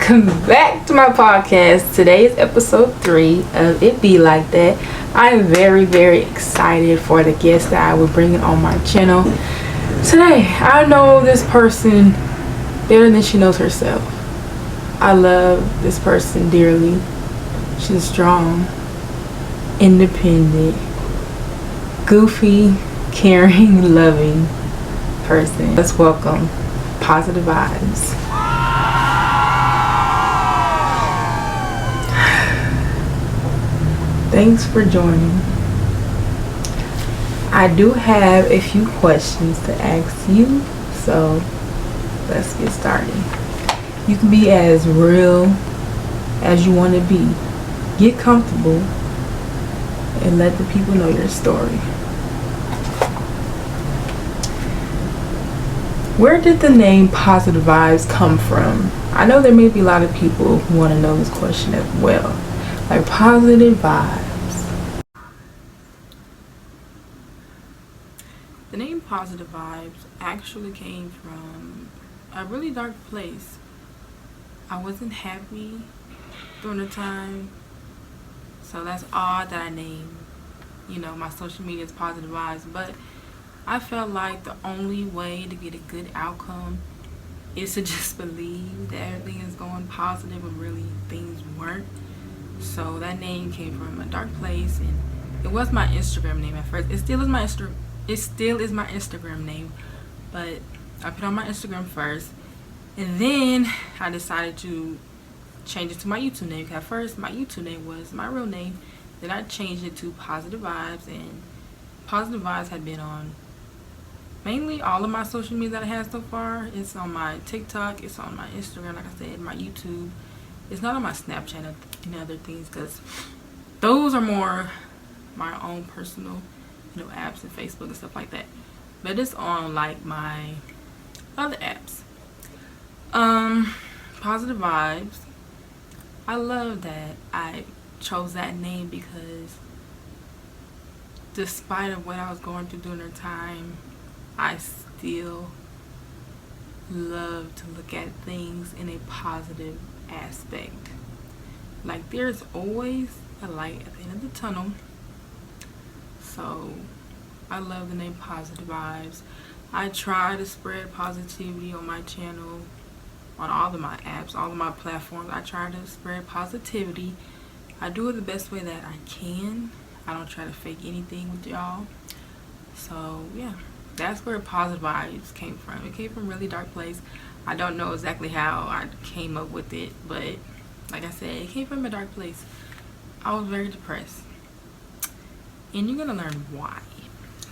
welcome back to my podcast. Today is episode 3 of It Be Like That. I am very excited for the guest that I will bring on my channel today. I know this person better than she knows herself. I love this person dearly. She's strong, independent, goofy, caring, loving person. Let's welcome Positive Vibes. Thanks for joining. I do have a few questions to ask you, so let's get started. You can be as real as you want to be. Get comfortable and let the people know your story. Where did the name Positive Vibes come from? I know there may be a lot of people who want to know this question as well. Like positive vibes. The name Positive Vibes actually came from a really dark place. I wasn't happy during the time, so that's odd that I named, my social media is Positive Vibes. But I felt like the only way to get a good outcome is to just believe that everything is going positive when really things weren't. So that name came from a dark place, and it was my Instagram name at first. It still is my Instagram name, but I put on my Instagram first, and then I decided to change it to my YouTube name. At first, my YouTube name was my real name. Then I changed it to Positive Vibes, and Positive Vibes had been on mainly all of my social media that I had so far. It's on my TikTok, it's on my Instagram, like I said, my YouTube. It's not on my Snapchat and other things, because those are more my own personal, apps and Facebook and stuff like that. But it's on like my other apps. Positive Vibes. I love that I chose that name because despite of what I was going through during the time, I still love to look at things in a positive aspect. Like there's always a light at the end of the tunnel. So I love the name Positive Vibes. I try to spread positivity on my channel, on all of my apps, all of my platforms. I try to spread positivity. I do it the best way that I can. I don't try to fake anything with y'all. So yeah, that's where Positive Vibes came from. It came from a really dark place. I don't know exactly how I came up with it, but like I said, it came from a dark place. I was very depressed, and you're gonna learn why.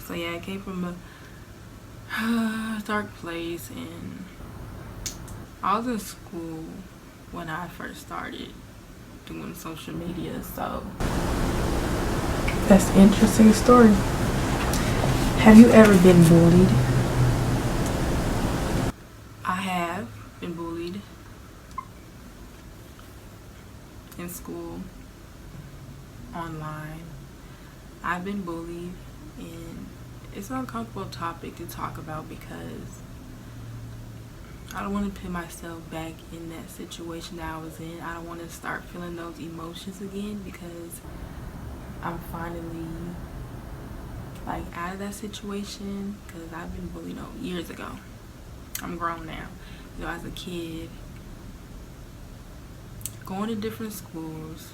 So yeah, it came from a dark place, and I was in school when I first started doing social media. So that's an interesting story. Have you ever been bullied? I have been bullied in school, online. I've been bullied, and it's an uncomfortable topic to talk about because I don't want to put myself back in that situation that I was in. I don't want to start feeling those emotions again because I'm finally out of that situation, because I've been bullied years ago. I'm grown now. As a kid, going to different schools,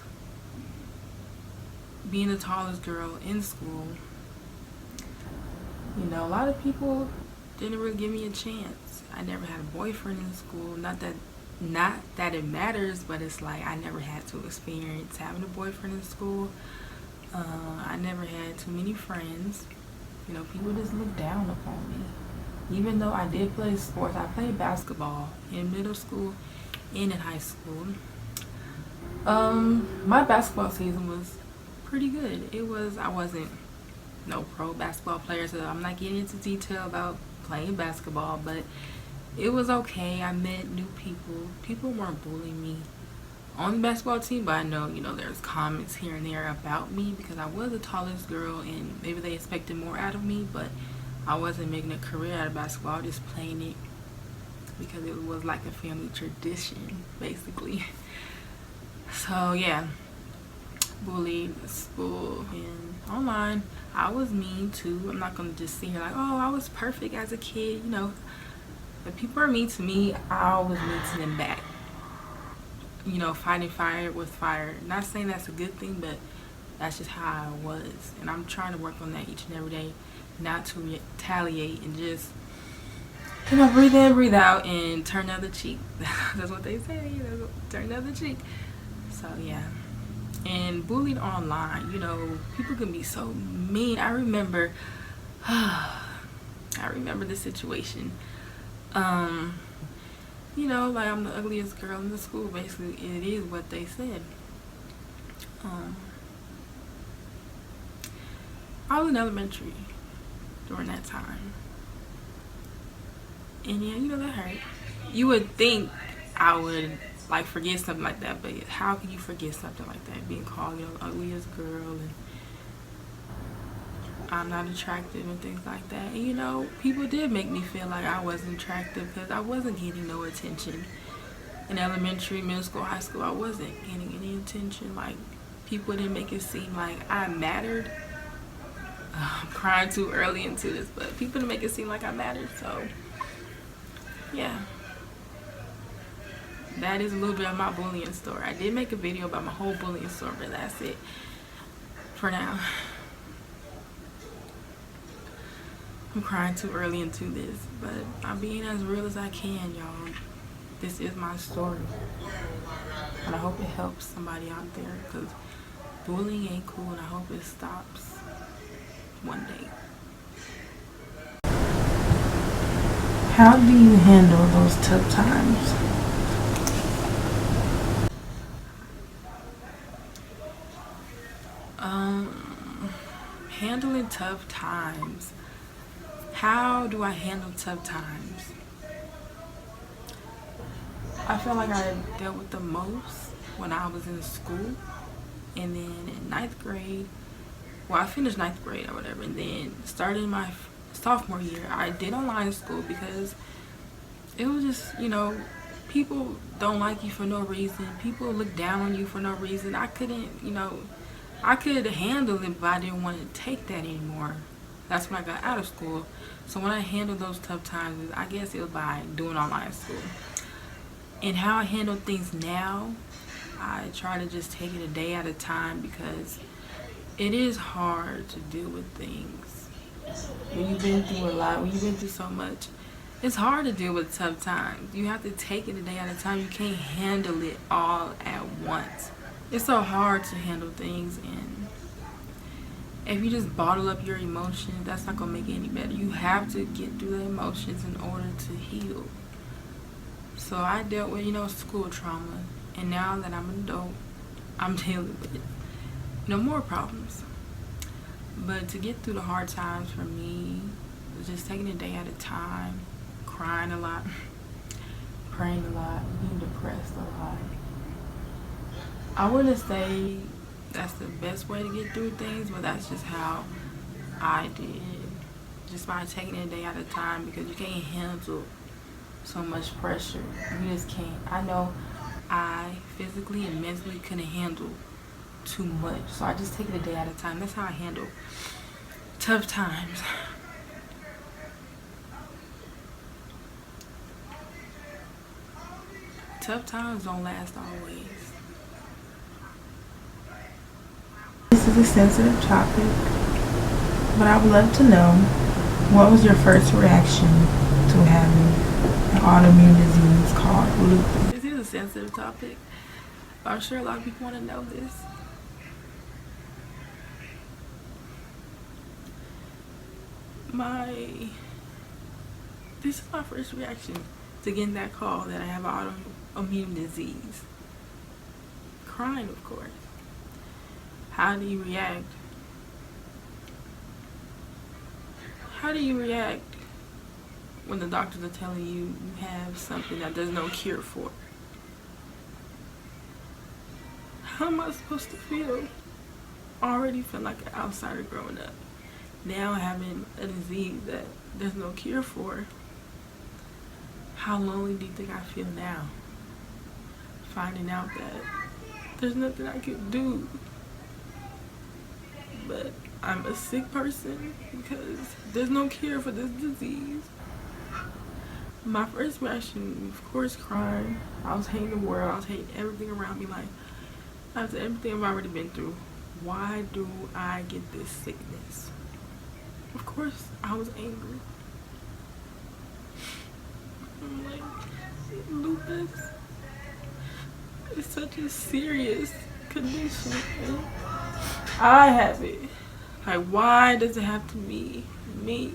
being the tallest girl in school, a lot of people didn't really give me a chance. I never had a boyfriend in school. Not that it matters, but it's like I never had to experience having a boyfriend in school. I never had too many friends. People just looked down upon me. Even though I did play sports, I played basketball in middle school and in high school. My basketball season was pretty good. I wasn't no pro basketball player, so I'm not getting into detail about playing basketball, but it was okay. I met new people. People weren't bullying me on the basketball team, but I know, there's comments here and there about me because I was the tallest girl, and maybe they expected more out of me, but I wasn't making a career out of basketball, just playing it because it was like a family tradition, basically. So yeah, bullied at school and online. I was mean too. I'm not gonna just sit here like, oh, I was perfect as a kid. You know, if people are mean to me, I always mean to them back. You know, fighting fire with fire. Not saying that's a good thing, but that's just how I was. And I'm trying to work on that each and every day, not to retaliate and just, you know, breathe in, breathe out, and turn the other cheek. That's what they say, you know, turn the other cheek. So yeah. And bullied online, you know, people can be so mean. I remember the situation. You know, like I'm the ugliest girl in the school, basically. It is what they said. I was in elementary during that time. And yeah, you know, that hurt. You would think I would like forget something like that, but how can you forget something like that? Being called, you know, the ugliest girl, and I'm not attractive and things like that. And you know, people did make me feel like I wasn't attractive because I wasn't getting no attention. In elementary, middle school, high school, I wasn't getting any attention. Like, people didn't make it seem like I mattered. I'm crying too early into this, but people didn't make it seem like I mattered. So yeah, that is a little bit of my bullying story. I did make a video about my whole bullying story, but that's it for now. I'm crying too early into this, but I'm being as real as I can, y'all. This is my story, and I hope it helps somebody out there, because bullying ain't cool, and I hope it stops one day. How do you handle those tough times? Handling tough times. How do I handle tough times? I feel like I dealt with the most when I was in school, and then in 9th grade, well, I finished 9th grade or whatever, and then started my sophomore year, I did online school because it was just, you know, people don't like you for no reason. People look down on you for no reason. I couldn't, you know, I could handle it, but I didn't want to take that anymore. That's when I got out of school. So when I handled those tough times, I guess it was by doing online school. And how I handle things now, I try to just take it a day at a time, because it is hard to deal with things. When you've been through a lot, when you've been through so much, it's hard to deal with tough times. You have to take it a day at a time. You can't handle it all at once. It's so hard to handle things, and if you just bottle up your emotions, that's not gonna make it any better. You have to get through the emotions in order to heal. So I dealt with, you know, school trauma, and now that I'm an adult, I'm dealing with, you know, more problems. But to get through the hard times for me, was just taking a day at a time, crying a lot, praying a lot, being depressed a lot. I wouldn't say that's the best way to get through things, but that's just how I did. Just by taking it a day at a time, because you can't handle so much pressure. You just can't. I know I physically and mentally couldn't handle too much, so I just take it a day at a time. That's how I handle tough times. Tough times don't last always. This is a sensitive topic, but I would love to know, what was your first reaction to having an autoimmune disease called lupus? This is a sensitive topic. I'm sure a lot of people want to know this. This is my first reaction to getting that call that I have an autoimmune disease. Crying, of course. How do you react? How do you react when the doctors are telling you you have something that there's no cure for? How am I supposed to feel? I already feel like an outsider growing up. Now having a disease that there's no cure for. How lonely do you think I feel now? Finding out that there's nothing I can do, but I'm a sick person because there's no cure for this disease. My first reaction, of course, crying. I was hating the world. I was hating everything around me. Like, after everything I've already been through, why do I get this sickness? Of course, I was angry. I'm like, lupus is such a serious condition. And I have it. Like, why does it have to be me?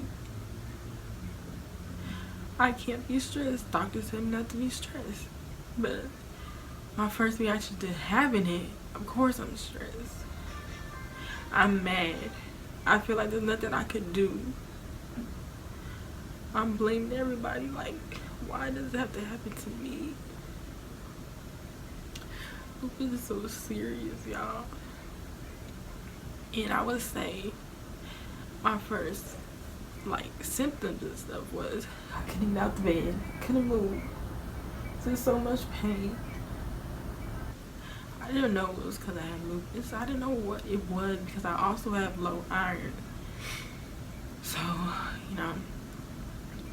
I can't be stressed. Doctors tell me not to be stressed. But my first reaction to having it, of course I'm stressed. I'm mad. I feel like there's nothing I could do. I'm blaming everybody. Like, why does it have to happen to me? Lupus is so serious, y'all. And I would say my first like symptoms and stuff was I couldn't get out the bed, couldn't move. There's so much pain. I didn't know it was because I had lupus. I didn't know what it was because I also have low iron. So, you know,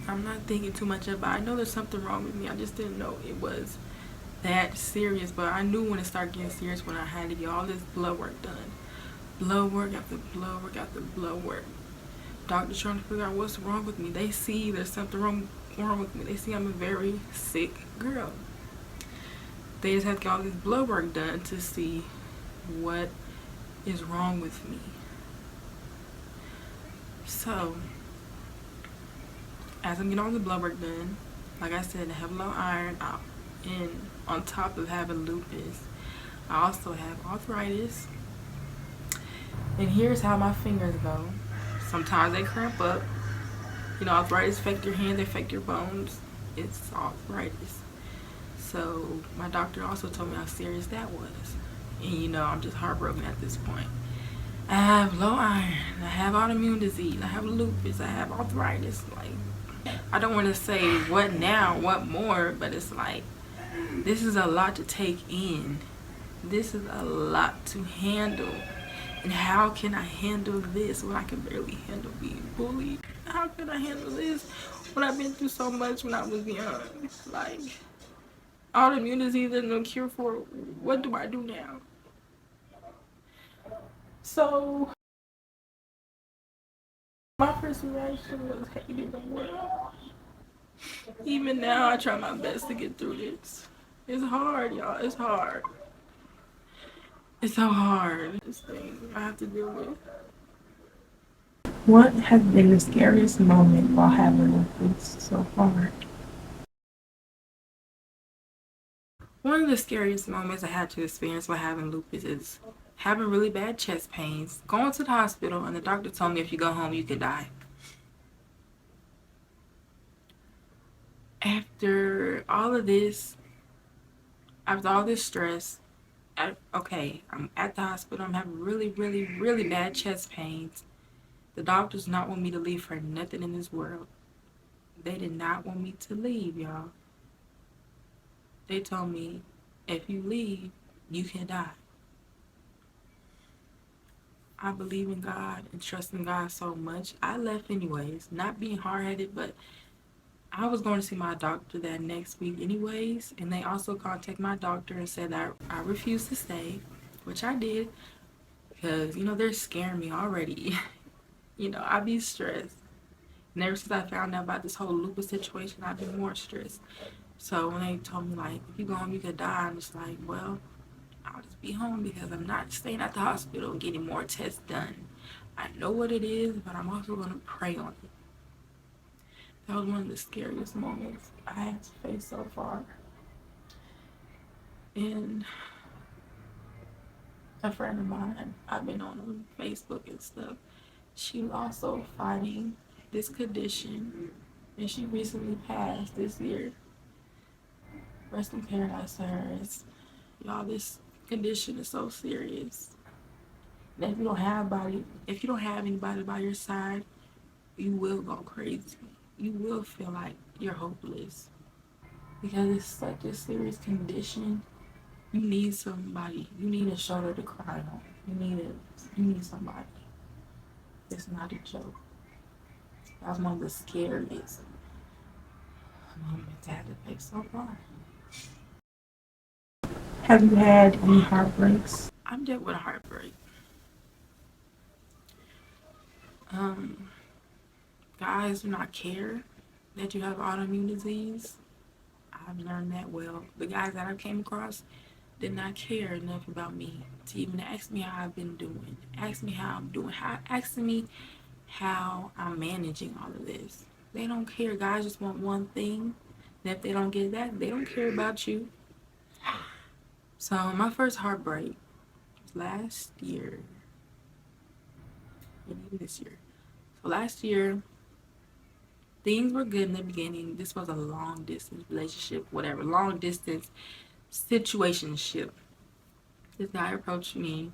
I'm not thinking too much about it. I know there's something wrong with me. I just didn't know it was that serious. But I knew when it started getting serious when I had to get all this blood work done. Blood work after blood work after blood work. Doctors trying to figure out what's wrong with me. They see there's something wrong with me. They see I'm a very sick girl. They just have to get all this blood work done to see what is wrong with me. So, as I'm getting all the blood work done, like I said, I have low iron, and on top of having lupus, I also have arthritis. And here's how my fingers go. Sometimes they cramp up. You know, arthritis affect your hands, affect your bones. It's arthritis. So my doctor also told me how serious that was. And you know, I'm just heartbroken at this point. I have low iron, I have autoimmune disease, I have lupus, I have arthritis. Like, I don't want to say what now, what more, but it's like, this is a lot to take in. This is a lot to handle. And how can I handle this when I can barely handle being bullied? How can I handle this when I've been through so much when I was young? Like, autoimmune disease, there's no cure for it. What do I do now? So, my first reaction was hating the world. Even now, I try my best to get through this. It's hard, y'all. It's hard. It's so hard. This thing I have to deal with. What has been the scariest moment while having lupus so far? One of the scariest moments I had to experience while having lupus is having really bad chest pains, going to the hospital, and the doctor told me if you go home, you could die. After all of this, after all this stress, I'm at the hospital, I'm having really, really, really bad chest pains. The doctors not want me to leave for nothing in this world. They did not want me to leave, y'all. They told me, if you leave, you can die. I believe in God and trust in God so much. I left anyways, not being hard-headed, but I was going to see my doctor that next week anyways, and they also contacted my doctor and said that I refused to stay, which I did, because, you know, they're scaring me already. You know, I be stressed. And ever since I found out about this whole lupus situation, I've been more stressed. So when they told me, like, if you go home, you could die, I'm just like, well, I'll just be home because I'm not staying at the hospital and getting more tests done. I know what it is, but I'm also going to pray on it. That was one of the scariest moments I had to face so far. And a friend of mine, I've been on Facebook and stuff, she was also fighting this condition, and she recently passed this year. Rest in paradise to her. Y'all, this condition is so serious. And if you don't have anybody by your side, you will go crazy. You will feel like you're hopeless. because it's such a serious condition. You need somebody. You need a shoulder to cry on. You need somebody. It's not a joke. That was one of the scariest moments I had to face so far. Have you had any heartbreaks? I'm dealt with a heartbreak. Um, Guys do not care that you have autoimmune disease. I've learned that well. The guys that I came across did not care enough about me to even ask me how I've been doing, ask me how I'm doing, asking me how I'm managing all of this. They don't care. Guys just want one thing. And if they don't get that, they don't care about you. So my first heartbreak was last year. Maybe this year. So last year, things were good in the beginning. This was a long distance relationship, whatever, long distance situationship. This guy approached me.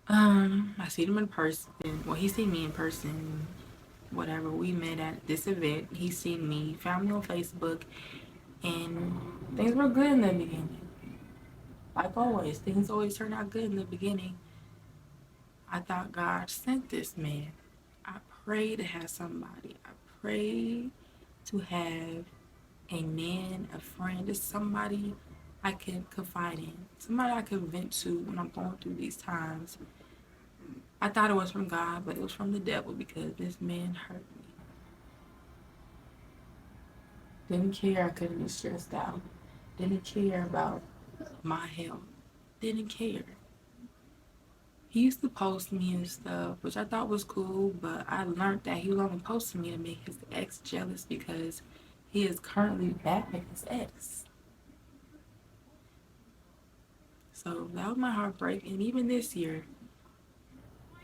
I seen him in person. Well, he seen me in person. Whatever. We met at this event. He seen me, found me on Facebook, and things were good in the beginning. Like always, things always turn out good in the beginning. I thought God sent this man. I pray to have somebody. I pray to have a man, a friend, just somebody I can confide in, somebody I can vent to when I'm going through these times. I thought it was from God, but it was from the devil because this man hurt me. Didn't care I couldn't be stressed out. Didn't care about my health. Didn't care. He used to post me and stuff, which I thought was cool, but I learned that he was only posting me to make his ex jealous because he is currently back with his ex. So that was my heartbreak. And even this year,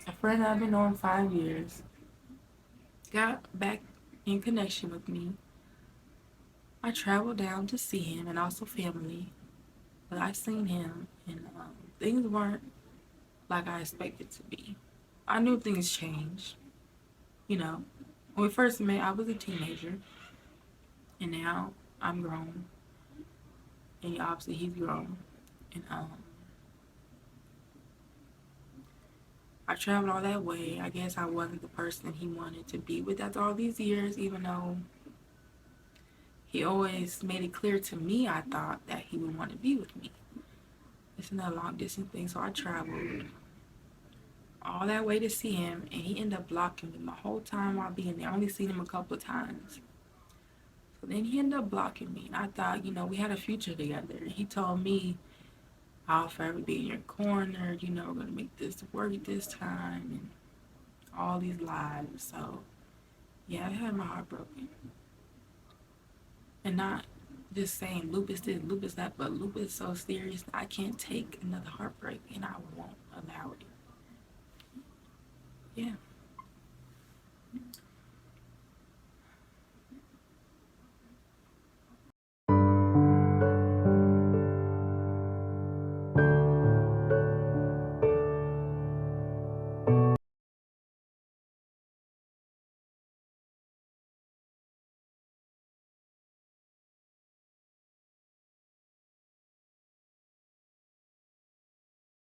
a friend I've been knowing 5 years got back in connection with me. I traveled down to see him and also family, but I seen him and things weren't like I expected to be. I knew things changed. You know, when we first met, I was a teenager, and now I'm grown, and obviously he's grown. And I traveled all that way. I guess I wasn't the person he wanted to be with after all these years, even though he always made it clear to me, I thought, that he would want to be with me. It's another long distance thing, so I traveled all that way to see him, and he ended up blocking me my whole time while being there. I only seen him a couple of times. So then he ended up blocking me, and I thought, we had a future together. He told me, I'll forever be in your corner, we're going to make this work this time, and all these lies. So, yeah, I had my heart broken. And not just saying lupus this, lupus that, but lupus is so serious I can't take another heartbreak, and I won't allow it. Yeah.